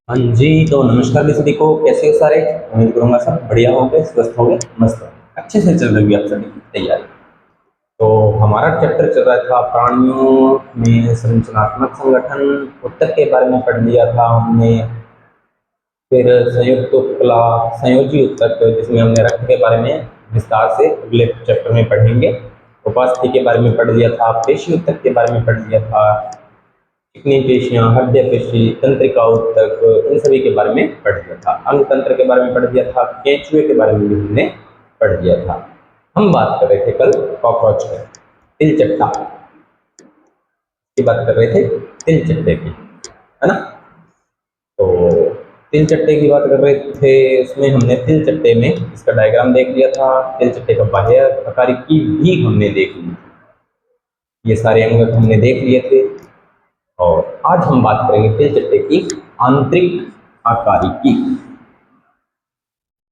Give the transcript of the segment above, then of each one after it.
हाँ जी, तो नमस्कार भी सभी को। कैसे हो सारे? उम्मीद करूंगा सब बढ़िया होंगे, स्वस्थ होंगे, मस्त होंगे, अच्छे से चल रही है आप सभी की तैयारी। तो हमारा चैप्टर चल रहा था प्राणियों में संरचनात्मक संगठन। उत्तक के बारे में पढ़ लिया था हमने। फिर संयुक्त उपकला, संयोजी उत्तक जिसमें हमने रक्त के बारे में विस्तार से अगले चैप्टर में पढ़ेंगे। उपास्थि के बारे में पढ़ लिया था, पेशी उत्तक के बारे में पढ़ लिया था, चिकनी पेशियां, हृदय पेशी, तंत्रिका ऊतक, इन सभी के बारे में पढ़ लिया था। अंग तंत्र के बारे में पढ़ लिया था, केंचुए के बारे में भी हमने पढ़ लिया था। हम बात कर रहे थे कल कॉकरोच की, तिलचट्टा की बात कर रहे थे, तिलचट्टे की, है ना? तो तिलचट्टे की बात कर रहे थे, उसमें हमने तिलचट्टे में इसका डायग्राम देख लिया था। तिलचट्टे का बाह्य आकारिकी भी हमने देख ली, ये सारे अंग हमने देख लिए थे। और आज हम बात करेंगे तिलचट्टे की आंतरिक आकारिकी।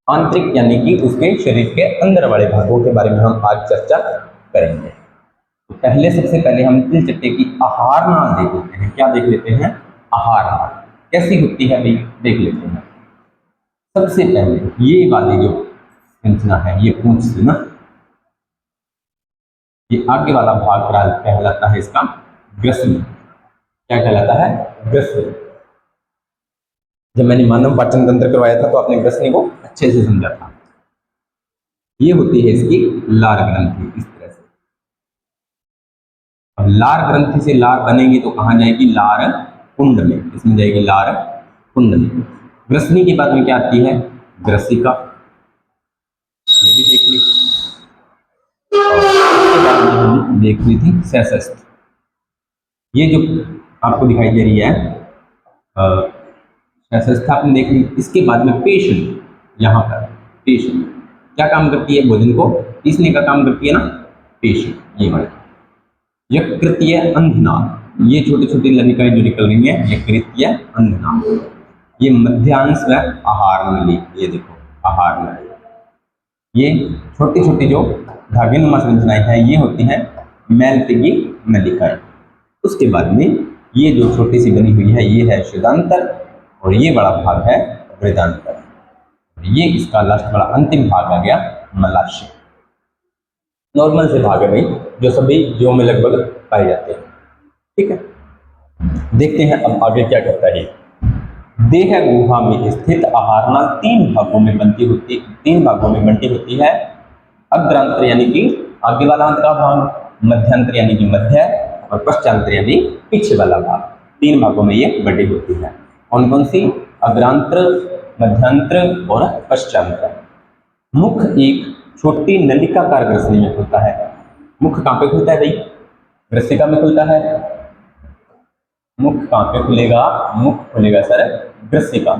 आंतरिक यानी कि उसके शरीर के अंदर वाले भागों के बारे में हम आज चर्चा करेंगे। तो सबसे पहले हम तिलचट्टे की आहार नाल देख लेते हैं। क्या देख लेते हैं? आहार नाल कैसी होती है भाई, देख लेते हैं। सबसे पहले ये वाली जो संरचना है, ये पूंछ से ना, ये आगे वाला भाग कहलाता है इसका ग्रसनी। क्या कहलाता है? ग्रसनी। जब मैंने मानव पाचन तंत्र करवाया था तो आपने ग्रसनी को अच्छे से समझा था। ये होती है इसकी लार ग्रंथि, इस तरह से। अब लार ग्रंथि से लार बनेगी तो कहाँ जाएगी? लार कुंड में, इसमें जाएगी लार कुंड में। ग्रसनी के बाद में क्या आती है? ग्रसिका, ये भी देख ली। और इसके बाद में हम देख ली थी सैसस्थ। ये जो आपको दिखाई दे रही है सैसस्थ आपने देख ली। इसके बाद में पेशन, यहाँ पर पेशन क्या काम करती है? भोजन को पीसने का काम करती है ना, पेशन। ये वाली यकृतीय अंधनाद, ये छोटी छोटी ललिकाएं जो निकल रही है, यकृतीय अंधनाद। ये मध्यांश व आहार नली, ये देखो आहार नली। ये छोटी छोटी जो धागेनुमा संरचनाएं हैं, ये होती हैं मैलपिगी नलिकाएं। उसके बाद में ये जो छोटी सी बनी हुई है, ये है शुदांतर, और ये बड़ा भाग है वृदांतर। ये इसका लास्ट वाला अंतिम भाग आ गया मलाशय। नॉर्मल से भाग है भाई, जो सभी जीवों में लगभग पाए जाते हैं। ठीक है, देखते हैं अब आगे क्या करता है। देह गुहा में स्थित आहार नाल तीन भागों में बंटी होती है। अग्रांतर यानी कि आगे वाला अंत का भाग, मध्यांतर यानी कि मध्य, और पश्चांतर यानी पीछे वाला भाग। तीन भागों में ये बटी होती है। कौन कौन सी? अग्रांतर, मध्यांतर और पश्चांतर। मुख एक छोटी नलिकाकार ग्रसनी में खुलता है। मुख कहाँ पे खुलता है भाई? ग्रसिका में खुलता है। मुख कहाँ पे खुलेगा? मुख खुलेगा सर ग्रसिका।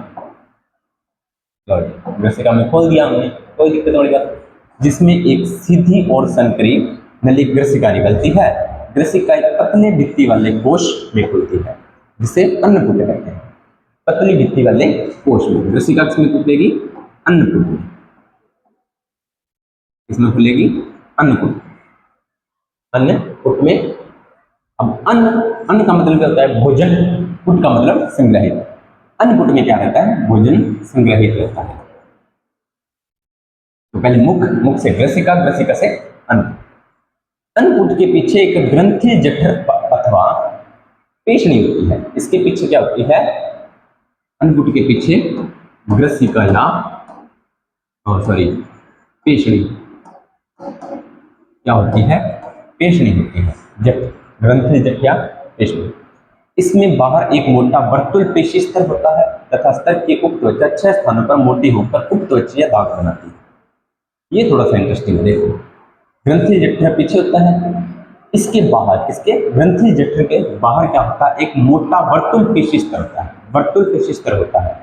ग्रसिका में खोल दिया हमने, कोई दिक्कत वाली बात। जिसमें एक सीधी और संकरी नली ग्रसिका निकलती है। ग्रसिका एक पतले भित्ति वाले कोश में खुलती है, जिसे अन्नकूट कहते हैं। पतली भित्ति वाले कोश में ग्रसिका किसमें खुलेगी? अन्नकूट में। इसमें खुलेगी अन्नकूट, अन्नकूट में। अब अन्न का मतलब क्या होता है? भोजन। कूट का मतलब संग्रहित। अन्नकूट में क्या रहता है? भोजन संग्रहित रहता है। तो पहले मुख से ग्रसिका, ग्रसिका से अन्न। अन्नकूट के पीछे एक ग्रंथि जठर अथवा पेशनी होती है। इसके पीछे क्या होती है? अन्नकूट के पीछे ग्रसिका या पेशनी क्या होती है? पेशनी होती है। ग्रंथि जठ या पेशनी। इसमें बाहर एक मोटा वर्तुल पेशी स्तर होता है तथा स्तर की उप त्वचा 6 स्थानों पर मोटी होकर उप त्वचीय दाग बनाती है। ये थोड़ा सा इंटरेस्टिंग है, देखो। ग्रंथि जठर पीछे होता है, इसके बाहर, इसके ग्रंथि जठर के बाहर क्या होता है? एक मोटा वर्तुल पेशी स्तर होता है, वर्तुल पेशी स्तर होता है,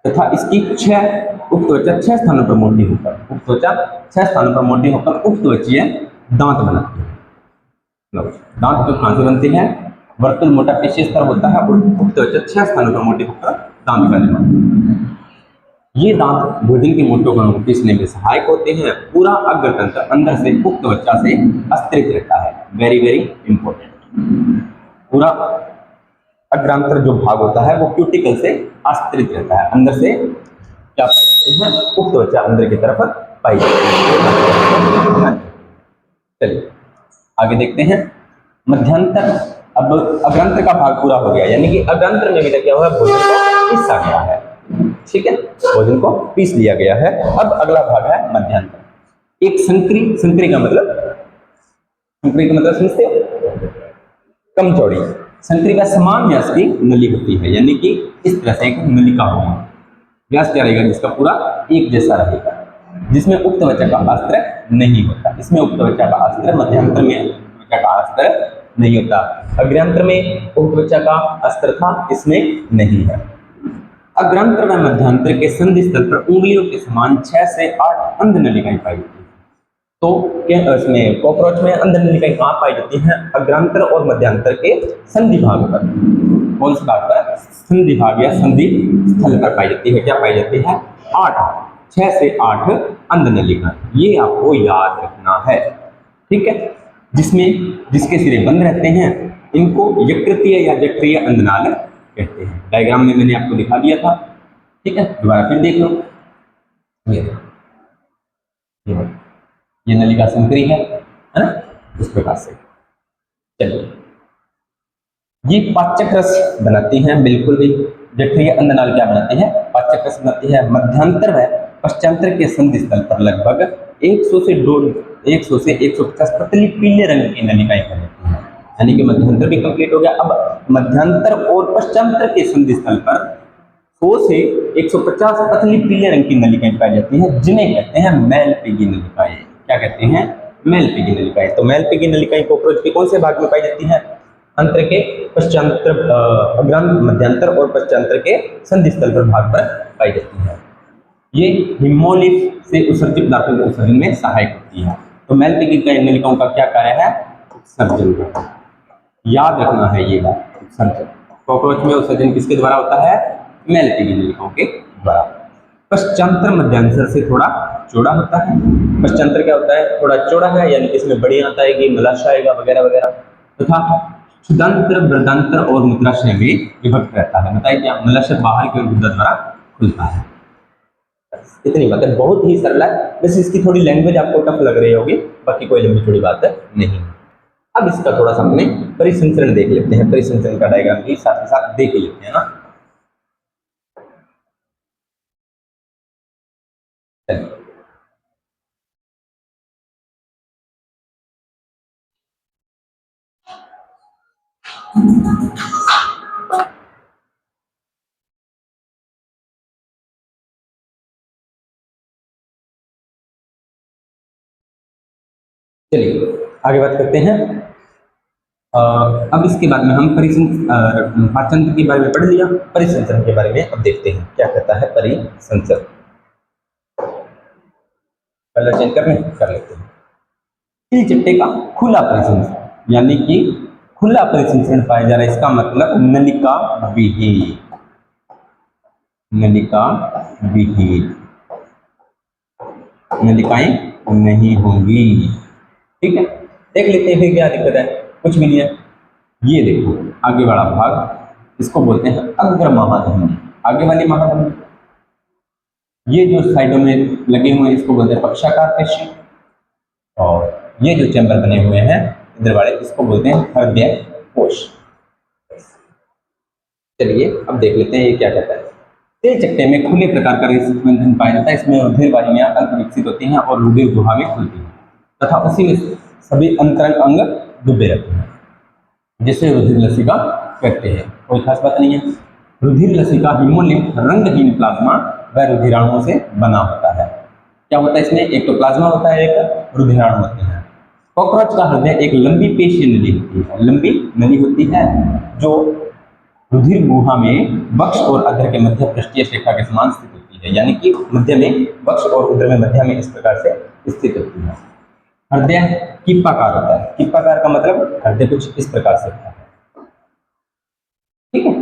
तथा इसकी 6 उप त्वचा 6 स्थानों पर मोटी होकर, उप त्वचा 6 स्थानों पर मोटी होकर उप त्वचीय दांत बनाती है। दांत तो कहां से बनते हैं? वर्तुल मोटा पेशी स्तर होता है और उप त्वचा 6 स्थानों पर मोटी होकर दांत का निर्माण। ये दांत भोजन के मोटे कणों को पीसने में सहायक होते हैं। पूरा अग्रतंत्र अंदर से उप त्वचा से अस्त्रित रहता है। Very very important. पूरा अग्रांतर जो भाग होता है वो क्यूटिकल से आस्तरित रहता है, अंदर से क्या पाई जाती है, उक्त त्वचा अंदर की तरफ पाई जाती है। चलिए आगे देखते हैं मध्यांतर। अब अग्रांतर का भाग पूरा हो गया, यानी कि अग्रांतर में भी क्या हुआ, भोजन को पीसा गया है, ठीक है, भोजन को पीस लिया गया है। अब अगला भाग है मध्यांतर। एक संकरी, संकरी का मतलब समझते हो, कम चौड़ी, संकरी का समान व्यास की नली होती है, यानी कि इस तरह से एक नलिका होगी, व्यास क्या रहेगा जिसका पूरा एक जैसा रहेगा, जिसमें उक्त त्वचा का आस्त्र नहीं होता। इसमें उक्त त्वचा का आस्त्र, मध्यांतर में त्वचा का आस्त्र नहीं होता, अग्रांतर में उक्त त्वचा का अस्त्र था, इसमें नहीं है। अग्रांतर व मध्यांतर के संधि स्थल पर उंगलियों के समान 6 से 8 अंध नलिकाएं पाई जाती हैं। तो क्या इसमें कॉकरोच में अंध नलिकाएं कहाँ पाई जाती हैं, अग्रांतर और मध्यांतर के संधि भाग पर। कौन से भाग पर, संधि भाग या संधि स्थल पर पाई जाती है। क्या पाई जाती है, 6 से 8 अंध नलिका, ये आपको याद रखना है, ठीक है। जिसके सिरे बंद रहते हैं इनको यकृतीय या जठरीय अंधनाल कहते हैं। डायग्राम में मैंने आपको दिखा दिया था, ठीक है, दोबारा फिर देख लो। ये नलिका संकरी है ना, इस प्रकार से। चलिए, ये पाचक रस बनाती हैं, बिल्कुल भी। जठरीय अंधनाल क्या बनाती है, पाचक रस बनाती है। मध्यांतर व पश्चांतर के संधि स्थल पर लगभग 100 से 150 पतली पीले रंग की नलिकाएं पाई जाती हैं, यानी कि मध्यांतर भी कंप्लीट हो गया। अब मध्यांतर और पश्चांतर के संधि स्थल पर 100 से 150 पतली पीले रंग की नलिकाएं पाई जाती हैं, जिन्हें कहते हैं मैलपीगी नलिकाएं। क्या कहते हैं, मैलपीगी नलिकाएं। तो मैलपीगी नलिकाएं कॉकरोच के कौन से भाग में पाई जाती हैं, अंतर के पश्चांतर, अग्रांत, मध्यांतर और पश्चांतर के संधि स्थल पर भाग पर पाई जाती है। ये हिमोलिफ से उत्सर्जित पदार्थों के उत्सर्जन में सहायक होती है। तो मैलपीगी नलिकाओं का क्या कार्य है, उत्सर्जन का। याद रखना है ये बात, उत्सर्जन। कॉकरोच में उत्सर्जन किसके द्वारा होता है, मैलपीगी नलिकाओं के द्वारा। पश्चांतर मध्यांतर से थोड़ा चौड़ा होता है। पश्चांतर क्या होता है, थोड़ा चौड़ा है, यानी इसमें बड़ी आता है, मलाशय आएगा वगैरह वगैरह, तथा क्षुदांतर, वृद्धांतर और मूत्राशय में विभक्त रहता है। बताइए क्या, मलाशय बाहर की ओर गुदा द्वारा खुलता है। इतनी बात है, बहुत ही सरल है। बस इसकी थोड़ी लैंग्वेज आपको टफ लग रही होगी, बाकी कोई लंबी चौड़ी बात नहीं। अब इसका थोड़ा सा हमने परिसंचरण देख लेते हैं, परिसंचरण का डायग्राम भी साथ ही साथ देख लेते हैं ना। चलिए आगे बात करते हैं। अब इसके बाद में हम पाचन के बारे में पढ़ लिया, परिसंचरण के बारे में अब देखते हैं क्या कहता है परिसंचरण। कलर चेंज कर लेते हैं। तिल चट्टे का खुला परिसंचरण, यानी कि खुला परिसंचरण पाया जा रहा है, इसका मतलब नलिका विहीन, नलिकाएं नहीं होंगी, ठीक है। देख लेते हैं फिर क्या दिक्कत है, कुछ भी नहीं है। ये देखो आगे वाला भाग, इसको बोलते हैं अग्र महाधमनी, आगे वाली महाधमनी। ये जो साइडों में लगे हुए हैं इसको बोलते हैं पक्षाकार पेशी, और ये जो चैम्बर बने हुए हैं इधर वाले, इसको बोलते हैं हृदय कोश। चलिए अब देख लेते हैं ये क्या कहता है। तिल चट्टे में खुले प्रकार का बंधन पाया जाता है, इसमें रुधिर वाहिनियां अंत विकसित होती हैं और रुधिर गुहा में खुलती हैं, तथा उसी में सभी अंतरंग अंग डूबे रहते हैं, जिसे रुधिर लसिका कहते हैं। कोई खास बात नहीं है। रुधिर लसिका हीमोलिम्फ रंगहीन प्लाज्मा व रुधिराणुओं से बना होता है। क्या होता है इसमें, एक तो प्लाज्मा होता है, एक रुधिराणु होते हैं। कॉकरोच का हृदय एक लंबी पेशीय नली होती है, लंबी नली होती है जो रुधिर गुहा में वक्ष और अधर के मध्य पृष्ठीय रेखा के समान स्थित होती है, यानी कि मध्य में वक्ष और उदर में मध्य में इस प्रकार से स्थित होती है। हृदय किप्पाकार होता है, किप्पाकार का मतलब हृदय कुछ इस प्रकार से होता है, ठीक है।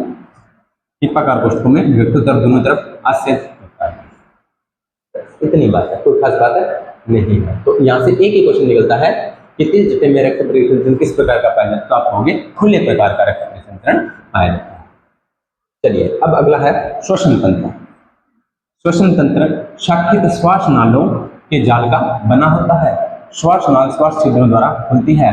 किप्पाकार कोष्ठों में विकृतर दोनों तरफ आश्रित होता है। इतनी बात है, कोई खास बात है नहीं है। तो यहाँ से एक ही क्वेश्चन निकलता है कि तिल चट्टे में रक्त परिसंचरण किस प्रकार का पाया जाता है, तो आप कहोगे खुले प्रकार का रक्त परिसंचरण पाया जाता है। चलिए अब अगला है श्वसन तंत्र। श्वसन तंत्र शाखित श्वास नालों के जाल का बना होता है। श्वास नाल श्वास छिद्रों द्वारा खुलती है।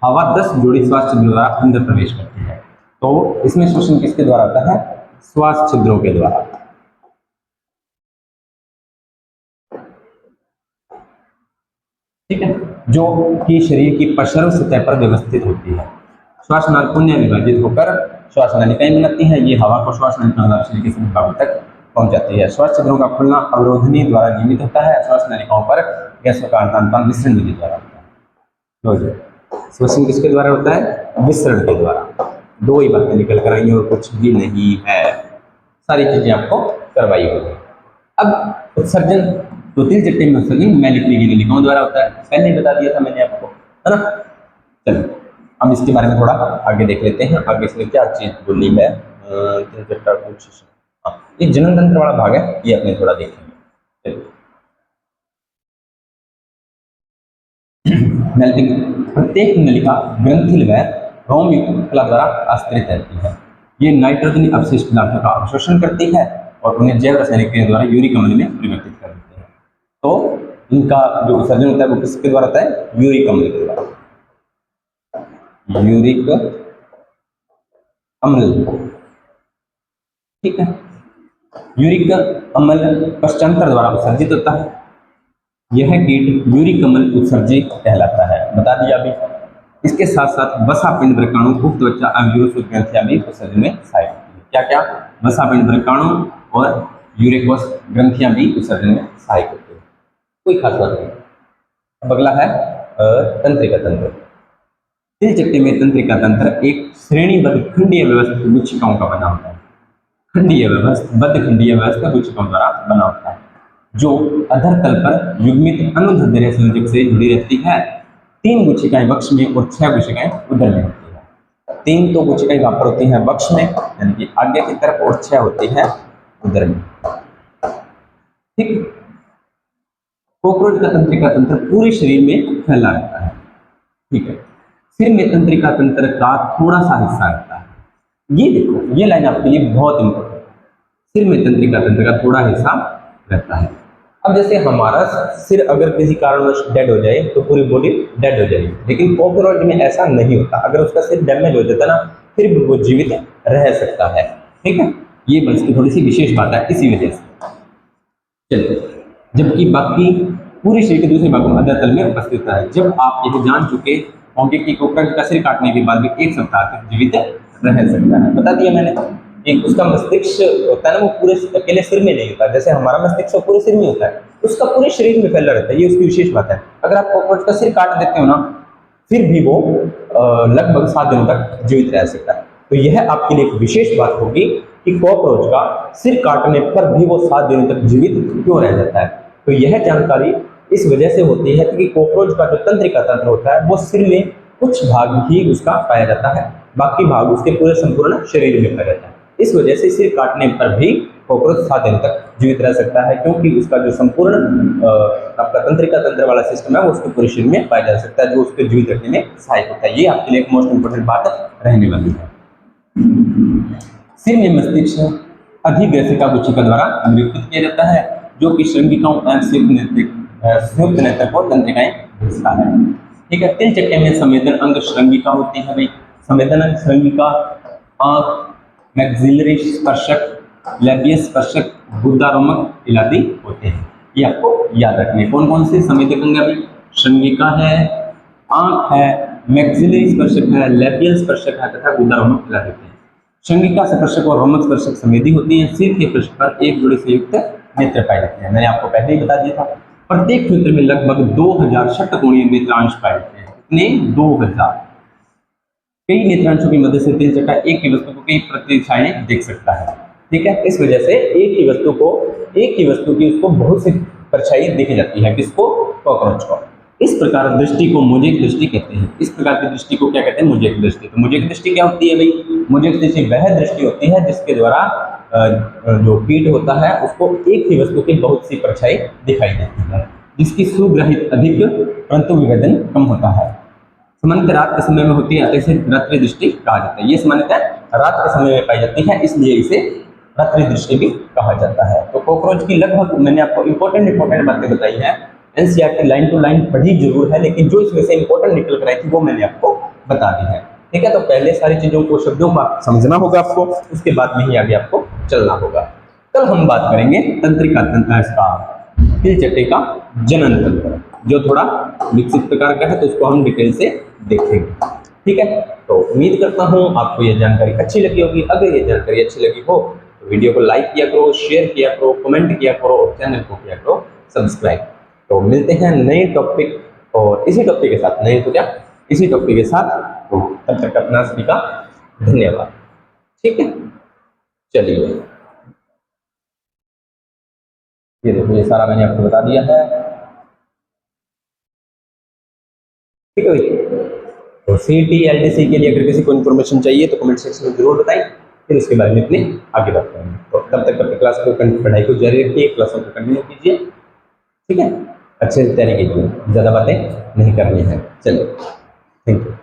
हवा 10 जोड़ी श्वास छिद्रों द्वारा अंदर प्रवेश करती है। तो इसमें श्वसन किसके द्वारा होता है? श्वास छिद्रों के द्वारा। ठीक है, जो कि शरीर की प्रसरण सतह पर व्यवस्थित होती है। श्वास नाल पुण्य विभाजित होकर श्वास नलिकाएं बनाती हैं। ये हवा को श्वास नलिका द्वारा शरीर के सभी भागों तक पहुंच जाती है। श्वास छिद्रों का खुलना अवरोधनी द्वारा नियमित होता है। श्वास नलिकाओं पर गैसों का आदान-प्रदान विसरण विधि द्वारा होता है। श्वसन किसके द्वारा होता है? विसरण के द्वारा। दो ही बातें निकल कर आई और कुछ भी नहीं है, सारी चीजें आपको करवाई होगी। अब उत्सर्जन तो तिलचट्टे में उत्सर्जन मैलिक्री नलिकाओं द्वारा होता है, पहले बता दिया था मैंने आपको, है ना। चलिए हम इसके बारे में थोड़ा आगे देख लेते हैं। आगे इसमें क्या चीज बोली है? ये जनन तंत्र वाला भाग है, ये अपने थोड़ा देखेंगे। मेल्टिंग प्रत्येक नलिका ग्रंथिल व रोमयुक्त कला द्वारा आस्तरित रहती है। ये नाइट्रोजन अवशिष्ट पदार्थों का अवशोषण करती है और उन्हें जैव रासायनिक क्रिया द्वारा यूरिक अम्ल में परिवर्तित कर देते हैं। तो इनका जो उत्सर्जन होता है वो किसके द्वारा होता है? यूरिक अम्ल के द्वारा। यूरिक अम्ल, ठीक है। यूरिक अम्ल पश्चांतर द्वारा उत्सर्जित होता है। यह कीट यूरिक अम्ल उत्सर्जी कहलाता है, बता दिया अभी। इसके साथ साथ वसा पिंड वृक्काणु उक्त त्वचा अव्यूह ग्रंथियां भी उत्सर्जन में सहायक होती है। क्या क्या? वसा पिंड वृक्काणु और यूरिकोस ग्रंथियां भी उत्सर्जन में सहायक होती है, कोई खास बात नहीं। अब अगला है तंत्रिका तंत्र। तिलचट्टे में तंत्रिका तंत्र एक श्रेणीबद्ध खंडीय व्यवस्थित गुच्छिकाओं का बना होता है। खंडीय व्यवस्था खंडीय व्यवस्था गुच्छिकाओं द्वारा बना होता है, जो अधर तल पर युग्मित अनुदैर्ध्य संयोजक से जुड़ी रहती है। 3 गुच्छिकाएं वक्ष में और 6 गुच्छिकाएं उदर में होती है। 3 तो गुच्छिकाएं वहां पर होती हैं वक्ष में, यानी कि आगे की तरफ, और 6 होती है उदर में। ठीक। कॉकरोच का तंत्रिका तंत्र पूरे शरीर में फैला रहता है। ठीक है। सिर में तंत्रिका तंत्र का थोड़ा सा हिस्सा रहता है। ये देखो, ये लाइन आपके लिए बहुत इंपॉर्टेंट है। सिर में तंत्रिका तंत्र का थोड़ा हिस्सा रहता है। अब जैसे हमारा सिर अगर किसी कारणवश डेड हो जाए तो पूरी बॉडी डेड हो जाएगी, लेकिन कॉकरोच में ऐसा नहीं होता। अगर उसका सिर डैमेज हो जाता ना, फिर भी वो जीवित रह सकता है। ठीक है, ये बस की थोड़ी सी विशेष बात है, इसी वजह से। चलिए, जबकि बाकी पूरे शरीर के दूसरे भागों में अधर तल में उपस्थित है। जब आप ये जान चुके होंगे कि कॉकरोच का सिर काटने के बाद भी 1 सप्ताह तक जीवित रह सकता है, बता दिया मैंने। एक उसका मस्तिष्क होता है ना, वो पूरे अकेले सिर में नहीं होता। जैसे हमारा मस्तिष्क पूरे सिर में होता है, उसका पूरे शरीर में फैला रहता है, ये उसकी विशेष बात है। अगर आप कॉकरोच का सिर काट देते हो ना, फिर भी वो लगभग 7 दिनों तक जीवित रह सकता है। तो यह आपके लिए एक विशेष बात होगी कि कॉकरोच का सिर काटने पर भी वो 7 दिनों तक जीवित क्यों रह जाता है। तो यह जानकारी इस वजह से होती है कि कॉकरोच का जो तंत्रिका तंत्र होता है वो सिर में कुछ भाग ही उसका पाया जाता है, बाकी भाग उसके पूरे संपूर्ण शरीर में पाया जाता है। इस वजह से सिर काटने पर भी कॉकरोच 7 दिन तक जीवित रह सकता है, क्योंकि उसका जो संपूर्ण आपका तंत्रिका तंत्र वाला सिस्टम है वो उसके पूरे शरीर में पाया जा सकता है, जो उसको जीवित रखने में सहायक होता है। ये आपके लिए एक मोस्ट इंपोर्टेंट बात रहने वाली है। सिर में मस्तिष्क अधिग्रसिका गुच्छिका द्वारा निरूपित किया जाता है, जो कि श्रृंगिकाओं संयुक्त नेत्र को तंत्रिकाएं भेजता है। ठीक है। तिलचट्टे में संवेदन अंग श्रृंगिका होती है भाई। संवेदन अंग श्रृंगिका आंख, मैक्सिलरी स्पर्शक, लैबियस स्पर्शक, गुदा रोमक इत्यादि होते हैं। ये आपको याद रखने। कौन कौन से संवेदक अंग अभी? श्रृंगिका है, आंख है, मैक्सिलरी स्पर्शक है, लैबियल स्पर्शक है तथा गुदा रोमक इत्यादि होते हैं। श्रृंगिका स्पर्शक और रोमक स्पर्शक संवेदी होती है। सिर के पृष्ठ पर एक जोड़ी संयुक्त नेत्र पाए जाते हैं। मैंने आपको पहले ही बता दिया था। प्रत्येक नेत्र में लगभग 2000 षट्कोणीय नेत्रांश पाए जाते हैं। कितने? 2000। कई नेत्रांशों की मदद से तिलचट्टा एक ही वस्तु को कई प्रतिछाएं देख सकता है। ठीक है। इस वजह से एक ही वस्तु की उसको बहुत सी परछाई देखी जाती है। किसको? कॉकरोच को। इस प्रकार दृष्टि को मोज़ेक दृष्टि कहते हैं। इस प्रकार की दृष्टि को क्या कहते हैं? मोज़ेक दृष्टि। तो मोज़ेक दृष्टि क्या होती है भाई? मोज़ेक दृष्टि वह दृष्टि होती है जिसके द्वारा जो कीट होता है उसको एक ही वस्तु की बहुत सी परछाई दिखाई देती है, जिसकी सुग्रहित अधिक परंतु विभेदन कम होता है। सामान्यतः रात के समय में होती है, इसे रात्रि दृष्टि कहा जाता है। ये सामान्यतः रात के समय में पाई जाती है, इसलिए इसे रात्रि दृष्टि भी कहा जाता है। तो कॉकरोच की लगभग मैंने आपको इंपॉर्टेंट बातें बताई हैं। एनसीईआरटी लाइन टू लाइन पढ़ी जरूर है, लेकिन जो इसमें से इंपॉर्टेंट निकल कर आई थी वो मैंने आपको बता दी है। ठीक है, तो पहले सारी चीजों को, शब्दों को समझना होगा आपको, उसके बाद में ही आगे आपको चलना होगा। कल हम बात करेंगे तंत्रिका इसका तिलचट्टे का जनन तंत्र, जो थोड़ा विकसित प्रकार का है, तो उसको हम डिटेल से देखेंगे। ठीक है, तो उम्मीद करता हूं आपको यह जानकारी अच्छी लगी होगी। अगर ये जानकारी अच्छी लगी हो तो वीडियो को लाइक किया करो, शेयर किया करो, कमेंट किया करो और चैनल को किया करो सब्सक्राइब। तो मिलते हैं नए टॉपिक और इसी टॉपिक के साथ, नए तो क्या इसी टॉपिक के साथ। तो तब तक अपना सभी का धन्यवाद। ठीक है, चलिए ये देखो, ये सारा मैंने आपको बता दिया है। ठीक है भाई, तो सीटी एलडीसी के लिए अगर किसी को इन्फॉर्मेशन चाहिए तो कमेंट सेक्शन में जरूर बताएं, फिर उसके बारे में अपने आगे बात करेंगे। तो तब तक अपनी क्लास को पढ़ाई को जारी रखिए, क्लासों को कंटिन्यू कीजिए। ठीक है, अच्छे से तैयारी कीजिए, ज़्यादा बातें नहीं करनी है। चलिए, थैंक यू।